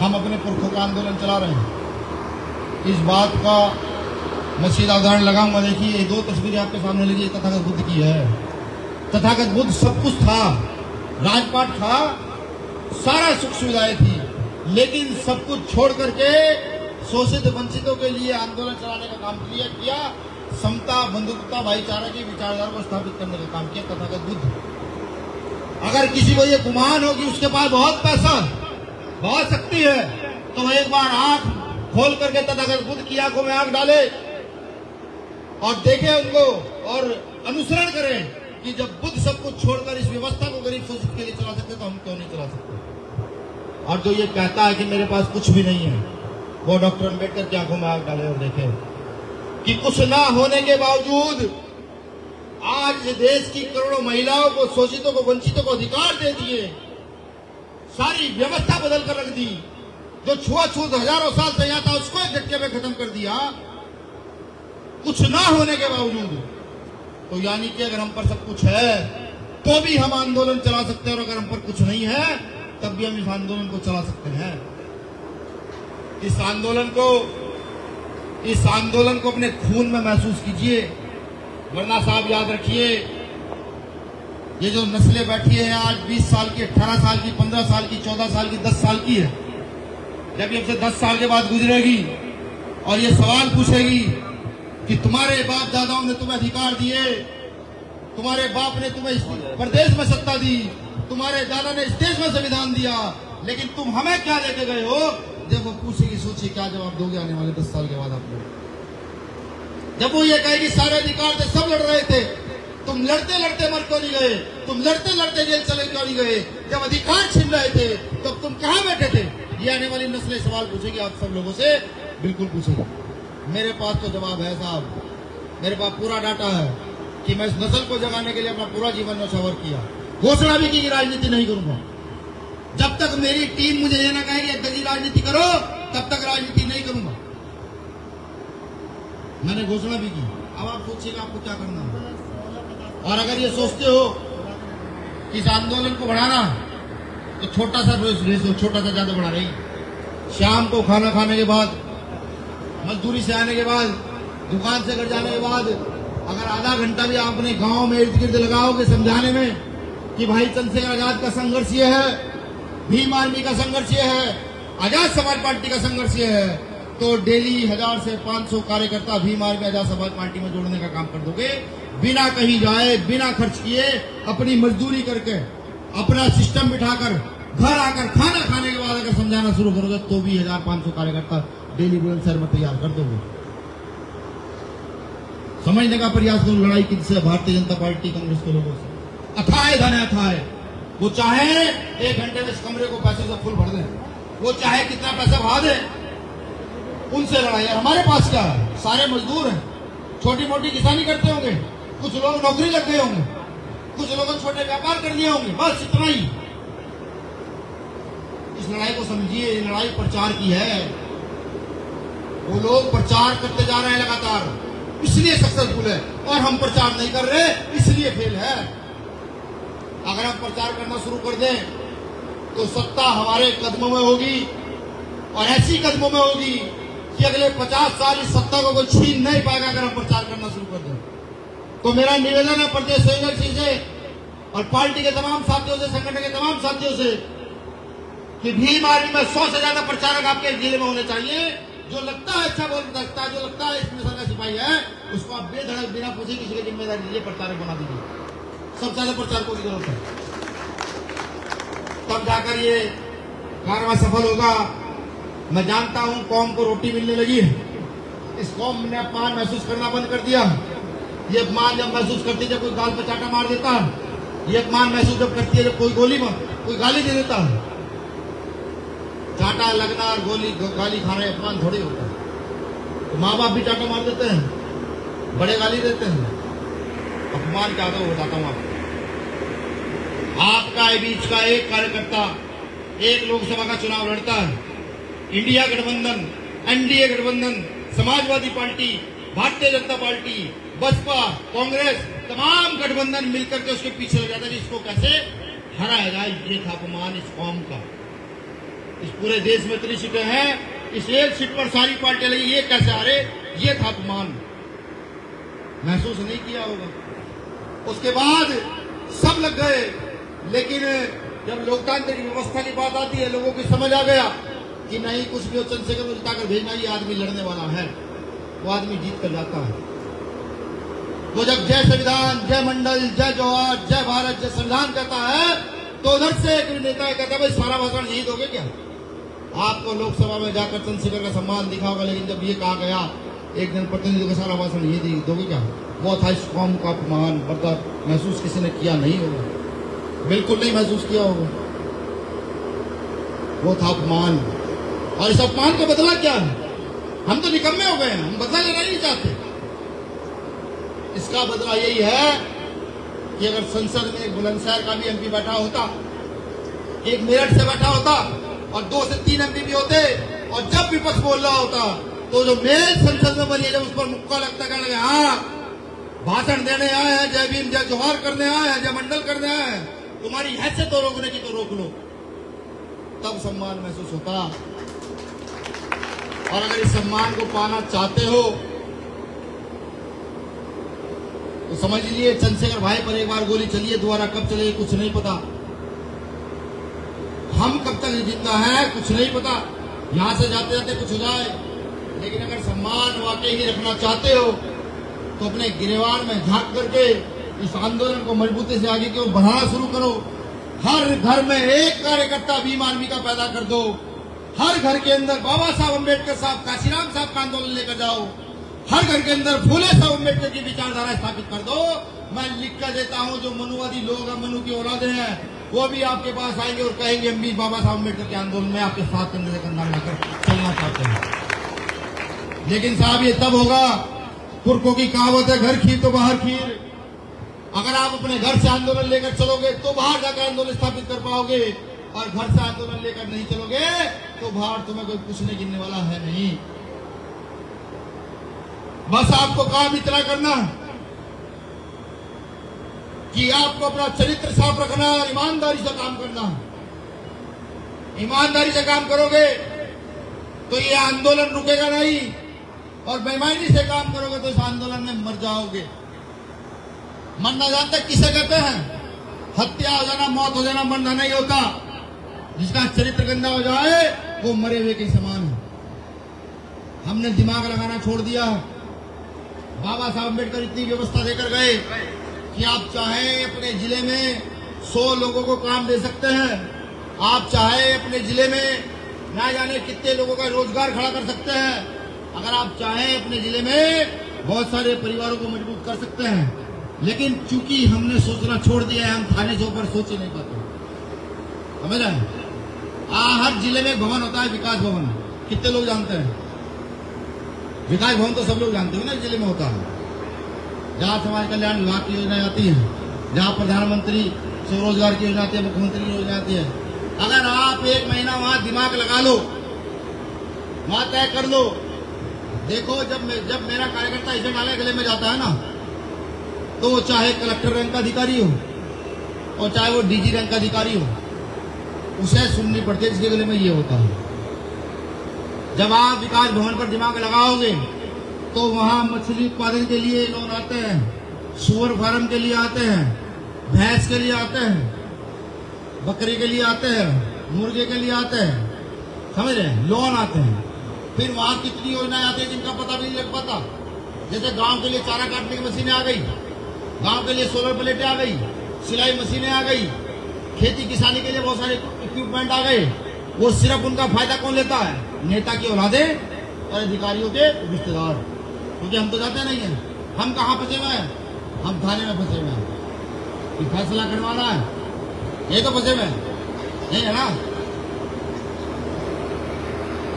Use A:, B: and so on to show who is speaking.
A: हम अपने पुरखों का आंदोलन चला रहे हैं। इस बात का मैं सीधा उदाहरण लगाऊंगा। देखिए, ये दो तस्वीरें आपके सामने लगी, तथागत बुद्ध की है। तथागत बुद्ध सब कुछ था, राजपाट था, सारा सुख सुविधाएं थी, लेकिन सब कुछ छोड़ करके शोषित वंचितों के लिए आंदोलन चलाने का काम किया। समता, बंधुत्वता, भाईचारा की विचारधारा को स्थापित करने का काम किया तथागत बुद्ध। अगर किसी को ये गुमान हो कि उसके पास बहुत पैसा, बहुत शक्ति है, तो वह एक बार आंख खोल करके तथागत बुद्ध की आंखों में आंख डाले और देखे उनको और अनुसरण करें कि जब बुद्ध सब कुछ छोड़कर इस व्यवस्था को गरीब शोषित के लिए चला सकते तो हम क्यों नहीं चला सकते। और जो ये कहता है कि मेरे पास कुछ भी नहीं है, वो डॉक्टर अम्बेडकर की आंखों में आंख डाले और देखे कि कुछ ना होने के बावजूद आज देश की करोड़ों महिलाओं को, शोषितों को, वंचितों को अधिकार दे दिए, सारी व्यवस्था बदल कर रख दी। जो छुआछूत हजारों साल से यहाँ था उसको एक झटके में खत्म कर दिया, कुछ ना होने के बावजूद। तो यानी कि अगर हम पर सब कुछ है तो भी हम आंदोलन चला सकते हैं, और अगर हम पर कुछ नहीं है तब भी हम इस आंदोलन को चला सकते हैं। इस आंदोलन को अपने खून में महसूस कीजिए, वरना साहब याद रखिए, ये जो नस्लें बैठी है आज 20 साल की, 18 साल की, 15 साल की, 14 साल की, 10 साल की है, जब ये हमसे 10 साल के बाद गुजरेगी और ये सवाल पूछेगी कि तुम्हारे बाप दादाओं ने तुम्हें अधिकार दिए, तुम्हारे बाप ने तुम्हें इस प्रदेश में सत्ता दी, तुम्हारे दादा ने इस देश में संविधान दिया, लेकिन तुम हमें क्या लेके गए हो, जब वो पूछेगी, सोचिए क्या जवाब दोगे आने वाले 10 साल के बाद आप लोग। जब वो ये कहेगी सारे अधिकार थे, सब लड़ रहे थे, तुम लड़ते लड़ते मर क्यों नहीं गए, तुम लड़ते लड़ते जेल चले क्यों नहीं गए, जब अधिकार छीन रहे थे तब तुम कहां बैठे थे, ये आने वाली नस्लें सवाल पूछेगी आप सब लोगों से, बिल्कुल पूछेगी। मेरे पास तो जवाब है साहब, मेरे पास पूरा डाटा है कि मैं इस नस्ल को जगाने के लिए अपना पूरा जीवन न्यौछावर किया। घोषणा भी की कि राजनीति नहीं करूंगा, जब तक मेरी टीम मुझे ये ना कहेगी दगी राजनीति करो तब तक राजनीति नहीं करूंगा। मैंने घोषणा भी की। अब आप सोचिएगा आपको क्या करना है। और अगर ये सोचते हो कि इस आंदोलन को बढ़ाना, तो छोटा सा रेस हो, छोटा सा ज्यादा बढ़ा रही। शाम को खाना खाने के बाद, मजदूरी से आने के बाद, दुकान से घर जाने के बाद, अगर आधा घंटा भी आप अपने गांव में इर्द गिर्द लगाओगे समझाने में कि भाई चंद्रशेखर आजाद का संघर्ष ये है, भीम आर्मी का संघर्ष ये है, आजाद समाज पार्टी का संघर्ष ये है, तो डेली 1000 से 500 कार्यकर्ता भीम आर्मी आजाद समाज पार्टी में जोड़ने का काम कर दोगे, बिना कहीं जाए, बिना खर्च किए, अपनी मजदूरी करके, अपना सिस्टम बिठाकर, घर आकर खाना खाने के बाद अगर समझाना शुरू करोगे तो भी 1500 कार्यकर्ता डेली बुलंदशहर में तैयार कर दोगे। समझने का प्रयास करो लड़ाई किससे, भारतीय जनता पार्टी कांग्रेस के लोगों से। अथाह धन है, अथाह, वो चाहे 1 घंटे में इस कमरे को पैसे से फुल भर दें, वो चाहे कितना पैसा बढ़ा दे, उनसे लड़ाई है। हमारे पास क्या है, सारे मजदूर हैं, छोटी मोटी किसानी करते होंगे, कुछ लोग नौकरी लग गए होंगे, कुछ लोगों ने छोटे व्यापार कर लिए होंगे, बस इतना ही। इस लड़ाई को समझिए, ये लड़ाई प्रचार की है। वो लोग प्रचार करते जा रहे हैं लगातार, इसलिए सक्सेसफुल है, और हम प्रचार नहीं कर रहे इसलिए फेल है। अगर हम प्रचार करना शुरू कर दें तो सत्ता हमारे कदमों में होगी, और ऐसी कदमों में होगी कि अगले 50 साल इस सत्ता को कोई छीन नहीं पाएगा अगर हम प्रचार करना शुरू कर दें। तो मेरा निवेदन है प्रदेश संयोजक जी से और पार्टी के तमाम साथियों से, संगठन के तमाम साथियों से, कि भीम आर्मी में 100 से ज्यादा प्रचारक आपके जिले में होने चाहिए। जो लगता है अच्छा बोल सकता है, जो लगता है इसमें सरकार सिपाही है, उसको आप बेधड़क बिना पूछे किसी की जिम्मेदारी दीजिए, प्रचारक बना दीजिए। सबसे ज्यादा प्रचारकों की जरूरत है, तब जाकर ये कार्रवाई सफल होगा। मैं जानता हूं कौम को रोटी मिलने लगी है, इस कौम ने अपमान महसूस करना बंद कर दिया। ये अपमान जब महसूस करती है जब कोई गाल पर चाटा मार देता है, ये अपमान महसूस जब करती है जब कोई गाली दे देता है। चाटा लगना और गाली खाना अपमान थोड़ी होता है। तो माँ बाप भी चाटा मार देते हैं, बड़े गाली देते हैं, अपमान क्या होता है बताता हूं आपको। आपका बीच का एक कार्यकर्ता एक लोकसभा का चुनाव लड़ता है, इंडिया गठबंधन, एनडीए गठबंधन, समाजवादी पार्टी, भारतीय जनता पार्टी, बसपा, कांग्रेस, तमाम गठबंधन मिलकर के उसके पीछे लग जाता है, इसको कैसे हराया जाए। ये था अपमान इस कौम का। इस पूरे देश में 3 सीटें हैं, इस एक सीट पर सारी पार्टियां लगी, ये कैसे आ रहे? ये था अपमान, महसूस नहीं किया होगा। उसके बाद सब लग गए, लेकिन जब लोकतांत्रिक व्यवस्था की बात आती है, लोगों की समझ आ गया कि नहीं, कुछ भी हो, चंद्रशेखर को जिताकर भेजना, ये आदमी लड़ने वाला है, वो आदमी जीत कर जाता है। तो जब जय संविधान, जय मंडल, जय जवाहर, जय भारत, जय संविधान कहता है, तो उधर से एक नेता कहता है, भाई सारा भाषण यही दोगे क्या? आपको लोकसभा में जाकर चंद्रशेखर का सम्मान दिखा होगा, लेकिन जब ये कहा गया एक जन प्रतिनिधि का सारा भाषण ये दोगे क्या? वो था इस कौम का अपमान, बर्दाश्त महसूस किसी ने किया नहीं होगा, बिल्कुल नहीं महसूस किया होगा। वो था अपमान, और इस अपमान का बदला क्या है? हम तो निकम्मे हो गए हैं, हम बदला लेना ही नहीं चाहते। इसका बदला यही है कि अगर संसद में एक बुलंदशहर का भी एमपी बैठा होता, एक मेरठ से बैठा होता, और 2 से 3 एमपी भी होते, और जब विपक्ष बोल रहा होता, तो जो मेज संसद में बनी है, जब उस पर मुक्का लगता, कहने लगे हाँ भाषण देने आए हैं, जय भीम जय जोहार करने आए हैं, जय मंडल करने आए हैं, तुम्हारी हैसियत तो रोकने की तो रोक लो, तब सम्मान महसूस होता। और अगर इस सम्मान को पाना चाहते हो तो समझ लीजिए, चंद्रशेखर भाई पर एक बार गोली चली है, दोबारा कब चलेगी कुछ नहीं पता, हम कब तक जिंदा है कुछ नहीं पता, यहां से जाते जाते कुछ हो जाए। लेकिन अगर सम्मान वाकई ही रखना चाहते हो तो अपने गिरवार में झांक करके इस आंदोलन को मजबूती से आगे की ओर बढ़ाना शुरू करो। हर घर में एक कार्यकर्ता भीम आर्मी का पैदा कर दो, हर घर के अंदर बाबा साहब अम्बेडकर साहब, काशीराम साहब का आंदोलन लेकर जाओ, हर घर के अंदर फूले साहब अम्बेडकर की विचारधारा स्थापित कर दो। मैं लिख कर देता हूं, जो मनुवादी लोग हैं, मनु की औलादे हैं, वो भी आपके पास आएंगे और कहेंगे हम भी बाबा साहब अम्बेडकर के आंदोलन में आपके साथ कंधे से कंधा मिलाकर चलना चाहते हैं। लेकिन साहब ये तब होगा, पुरखों की कहावत है, घर खीर तो बाहर खीर। अगर आप अपने घर से आंदोलन लेकर चलोगे तो बाहर जाकर आंदोलन स्थापित कर पाओगे, और घर से आंदोलन लेकर नहीं चलोगे तो बाहर तुम्हें कोई पूछने गिनने वाला है नहीं। बस आपको काम इतना करना कि आपको अपना चरित्र साफ रखना और ईमानदारी से काम करना। ईमानदारी से काम करोगे तो ये आंदोलन रुकेगा नहीं, और बेईमानी से काम करोगे तो इस आंदोलन में मर जाओगे। मरना जानते किसे कहते हैं? हत्या हो जाना, मौत हो जाना मरना नहीं होता। जिसका चरित्र गंदा हो जाए वो मरे हुए के समान है। हमने दिमाग लगाना छोड़ दिया। बाबा साहब अम्बेडकर इतनी व्यवस्था देकर गए कि आप चाहे अपने जिले में 100 लोगों को काम दे सकते हैं, आप चाहे अपने जिले में ना जाने कितने लोगों का रोजगार खड़ा कर सकते हैं, अगर आप चाहें अपने जिले में बहुत सारे परिवारों को मजबूत कर सकते हैं। लेकिन चूंकि हमने सोचना छोड़ दिया है, हम थाने से ऊपर सोच ही नहीं पाते। समझ रहे हैं? हर जिले में भवन होता है, विकास भवन। कितने लोग जानते हैं? विकास भवन तो सब लोग जानते हो ना, जिले में होता है। जहाँ समाज कल्याण विभाग की योजना आती है, जहाँ प्रधानमंत्री स्वरोजगार की योजना आती है, मुख्यमंत्री की योजना आती है। अगर आप 1 महीना वहां दिमाग लगा लो, वहां तय कर लो, देखो जब मेरा कार्यकर्ता इसे डाले गले में जाता है ना, तो वो चाहे कलेक्टर रैंक का अधिकारी हो और चाहे वो डीजी रैंक का अधिकारी हो, उसे सुननी पड़ती है जिसके गले में ये होता है। जब आप विकास भवन पर दिमाग लगाओगे तो वहां मछली उत्पादन के लिए लोन आते हैं, सुअर फार्म के लिए आते हैं, भैंस के लिए आते हैं, बकरी के लिए आते हैं, मुर्गे के लिए आते हैं, समझ रहे हैं? लोन आते हैं। फिर वहां कितनी योजनाएं आती है जिनका पता भी नहीं लग पाता। जैसे गांव के लिए चारा काटने की मशीनें आ गई, गांव के लिए सोलर प्लेटें आ गई, सिलाई मशीनें आ गई, खेती किसानी के लिए बहुत सारे इक्विपमेंट आ गए। वो सिर्फ उनका फायदा कौन लेता है? नेता की औलादें और अधिकारियों के रिश्तेदार। क्योंकि हम तो जाते नहीं है। हम कहाँ फंसे हुए हैं? हम थाने में फंसे हुए हैं कि फैसला करवाना है, ये तो फंसे हुए हैं, नहीं है ना?